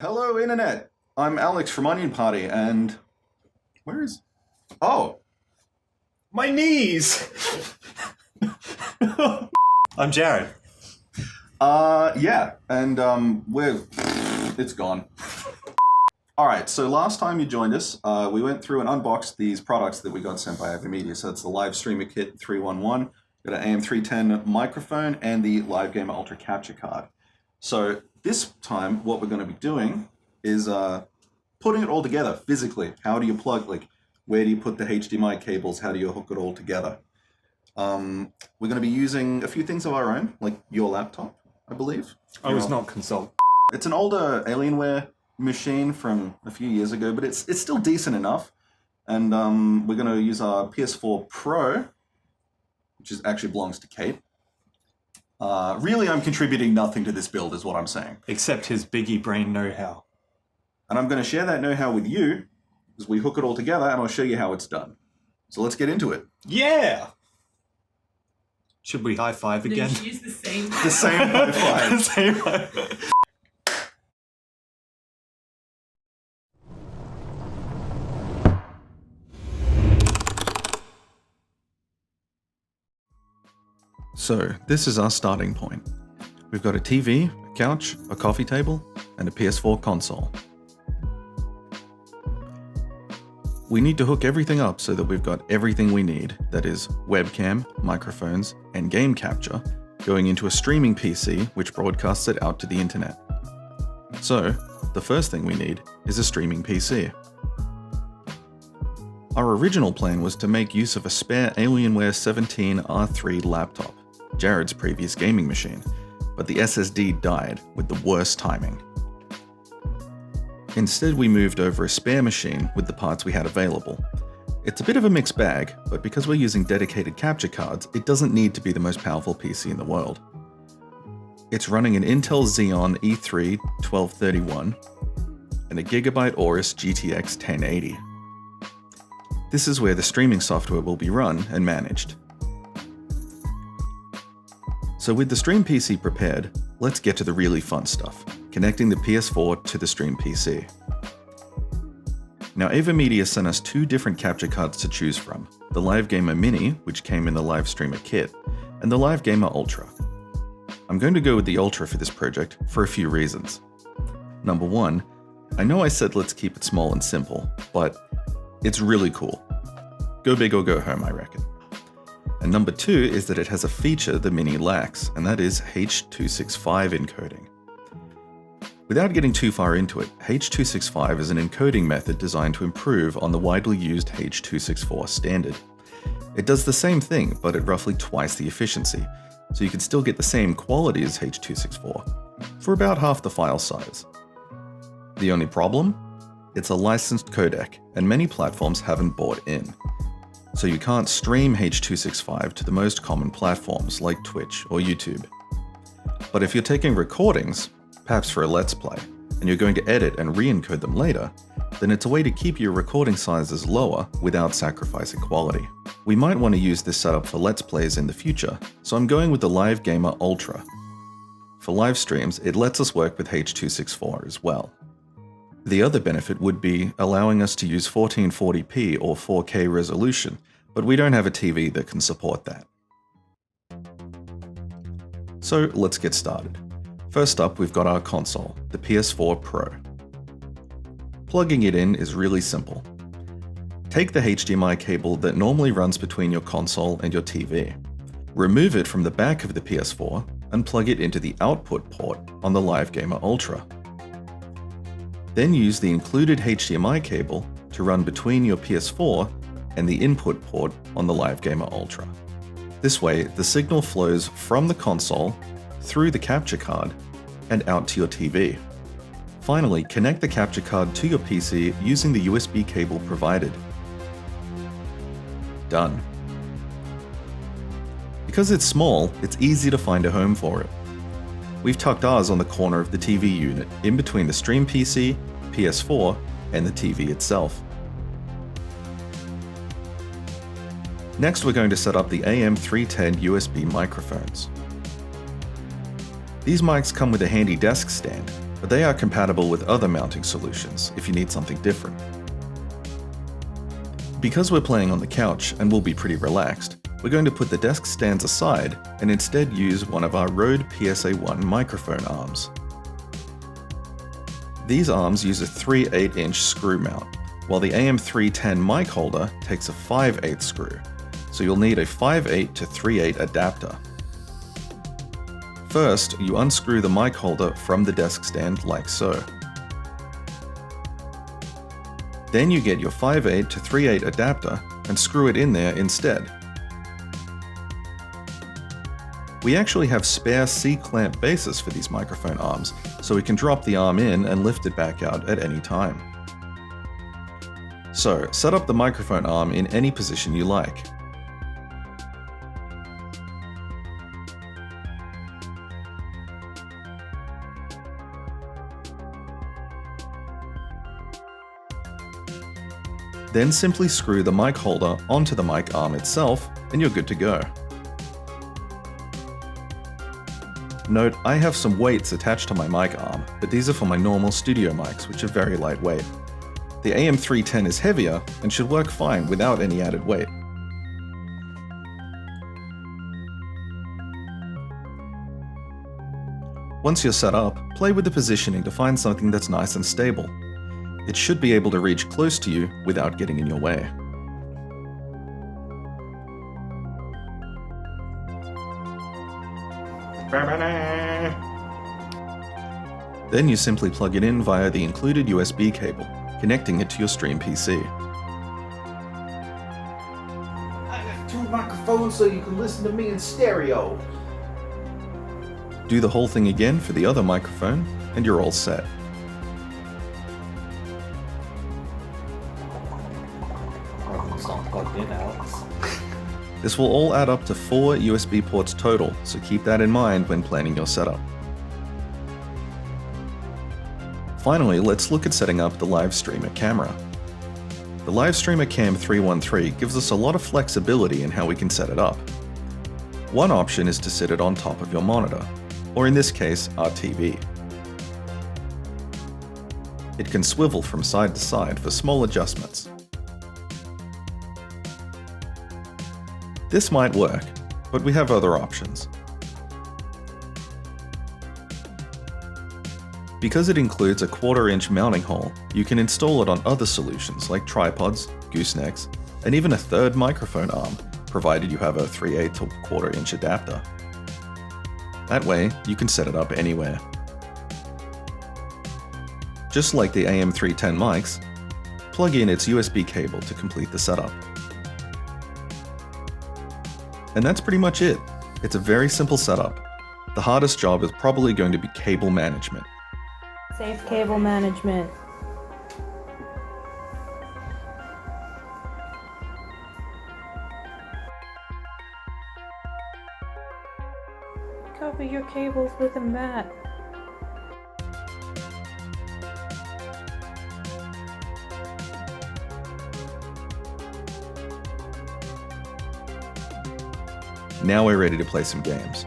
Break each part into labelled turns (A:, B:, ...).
A: Hello, Internet. I'm Alex from Onion Party, and where is... Oh,
B: My knees! I'm Jared.
A: yeah, and it's gone. Alright, so last time you joined us, we went through and unboxed these products that we got sent by AverMedia. So it's the Live Streamer Kit 311, got an AM310 microphone, and the Live Gamer Ultra capture card. So this time, what we're going to be doing is putting it all together physically. How do you plug, where do you put the HDMI cables? How do you hook it all together? We're going to be using a few things of our own, like your laptop, I believe.
B: I was not consult.
A: It's an older Alienware machine from a few years ago, but it's still decent enough. And we're going to use our PS4 Pro, which actually belongs to Kate. Really, I'm contributing nothing to this build, is what I'm saying.
B: Except his biggie brain know-how.
A: And I'm going to share that know-how with you, as we hook it all together, and I'll show you how it's done. So let's get into it.
B: Yeah! Should we high-five
C: No,
B: again?
C: you should use the same.
A: The same high five.
B: The same high-five.
A: So, this is our starting point. We've got a TV, a couch, a coffee table, and a PS4 console. We need to hook everything up so that we've got everything we need, that is, webcam, microphones, and game capture, going into a streaming PC which broadcasts it out to the internet. So, the first thing we need is a streaming PC. Our original plan was to make use of a spare Alienware 17 R3 laptop, Jared's previous gaming machine, but the SSD died with the worst timing. Instead, we moved over a spare machine with the parts we had available. It's a bit of a mixed bag, but because we're using dedicated capture cards, it doesn't need to be the most powerful PC in the world. It's running an Intel Xeon E3 1231 and a Gigabyte Aorus GTX 1080. This is where the streaming software will be run and managed. So with the Stream PC prepared, let's get to the really fun stuff, connecting the PS4 to the Stream PC. Now AverMedia sent us two different capture cards to choose from, the Live Gamer Mini, which came in the Live Streamer Kit, and the Live Gamer Ultra. I'm going to go with the Ultra for this project for a few reasons. Number one, I know I said let's keep it small and simple, but it's really cool. Go big or go home, I reckon. And number two is that it has a feature the Mini lacks, and that is H.265 encoding. Without getting too far into it, H.265 is an encoding method designed to improve on the widely used H.264 standard. It does the same thing, but at roughly twice the efficiency, so you can still get the same quality as H.264, for about half the file size. The only problem? It's a licensed codec, and many platforms haven't bought in. So you can't stream H.265 to the most common platforms like Twitch or YouTube. But if you're taking recordings, perhaps for a Let's Play, and you're going to edit and re-encode them later, then it's a way to keep your recording sizes lower without sacrificing quality. We might want to use this setup for Let's Plays in the future, so I'm going with the Live Gamer Ultra. For live streams, it lets us work with H.264 as well. The other benefit would be allowing us to use 1440p or 4K resolution, but we don't have a TV that can support that. So let's get started. First up, we've got our console, the PS4 Pro. Plugging it in is really simple. Take the HDMI cable that normally runs between your console and your TV. Remove it from the back of the PS4 and plug it into the output port on the Live Gamer Ultra. Then use the included HDMI cable to run between your PS4 and the input port on the Live Gamer Ultra. This way, the signal flows from the console, through the capture card, and out to your TV. Finally, connect the capture card to your PC using the USB cable provided. Done. Because it's small, it's easy to find a home for it. We've tucked ours on the corner of the TV unit, in between the Stream PC, PS4, and the TV itself. Next, we're going to set up the AM310 USB microphones. These mics come with a handy desk stand, but they are compatible with other mounting solutions if you need something different. Because we're playing on the couch and we'll be pretty relaxed, we're going to put the desk stands aside and instead use one of our Rode PSA1 microphone arms. These arms use a 3/8" screw mount, while the AM310 mic holder takes a 5/8 screw, so you'll need a 5/8 to 3/8 adapter. First, you unscrew the mic holder from the desk stand like so. Then you get your 5/8 to 3/8 adapter and screw it in there instead. We actually have spare C-clamp bases for these microphone arms, so we can drop the arm in and lift it back out at any time. So, set up the microphone arm in any position you like. Then simply screw the mic holder onto the mic arm itself, and you're good to go. Note, I have some weights attached to my mic arm, but these are for my normal studio mics, which are very lightweight. The AM310 is heavier and should work fine without any added weight. Once you're set up, play with the positioning to find something that's nice and stable. It should be able to reach close to you without getting in your way. Then you simply plug it in via the included USB cable, connecting it to your Stream PC.
C: I got 2 microphones so you can listen to me in stereo.
A: Do the whole thing again for the other microphone, and you're all set.
C: It's not plugged in, Alex.
A: This will all add up to 4 USB ports total, so keep that in mind when planning your setup. Finally, let's look at setting up the Live Streamer camera. The Live Streamer Cam 313 gives us a lot of flexibility in how we can set it up. One option is to sit it on top of your monitor, or in this case, our TV. It can swivel from side to side for small adjustments. This might work, but we have other options. Because it includes a 1/4" mounting hole, you can install it on other solutions like tripods, goosenecks, and even a third microphone arm, provided you have a 3/8 to 1/4" adapter. That way, you can set it up anywhere. Just like the AM310 mics, plug in its USB cable to complete the setup. And that's pretty much it. It's a very simple setup. The hardest job is probably going to be cable management.
D: Safe cable management. Cover your cables with a mat.
A: Now we're ready to play some games.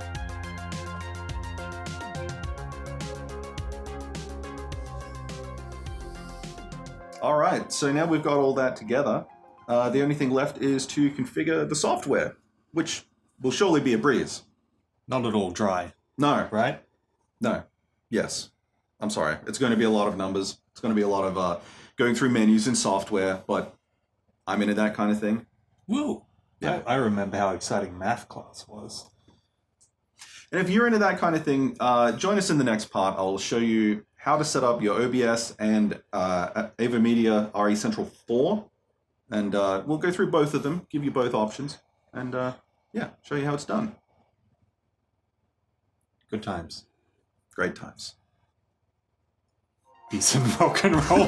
A: Alright, so now we've got all that together. The only thing left is to configure the software, which will surely be a breeze.
B: Not at all dry,
A: No,
B: right?
A: no, yes. I'm sorry. It's going to be a lot of numbers. It's going to be a lot of going through menus and software, but I'm into that kind of thing.
B: Woo!
A: Yeah.
B: I remember how exciting math class was.
A: And if you're into that kind of thing, join us in the next part. I'll show you how to set up your OBS and AverMedia RE Central 4. And we'll go through both of them, give you both options, and yeah, show you how it's done.
B: Good times.
A: Great times.
B: Peace and rock and roll.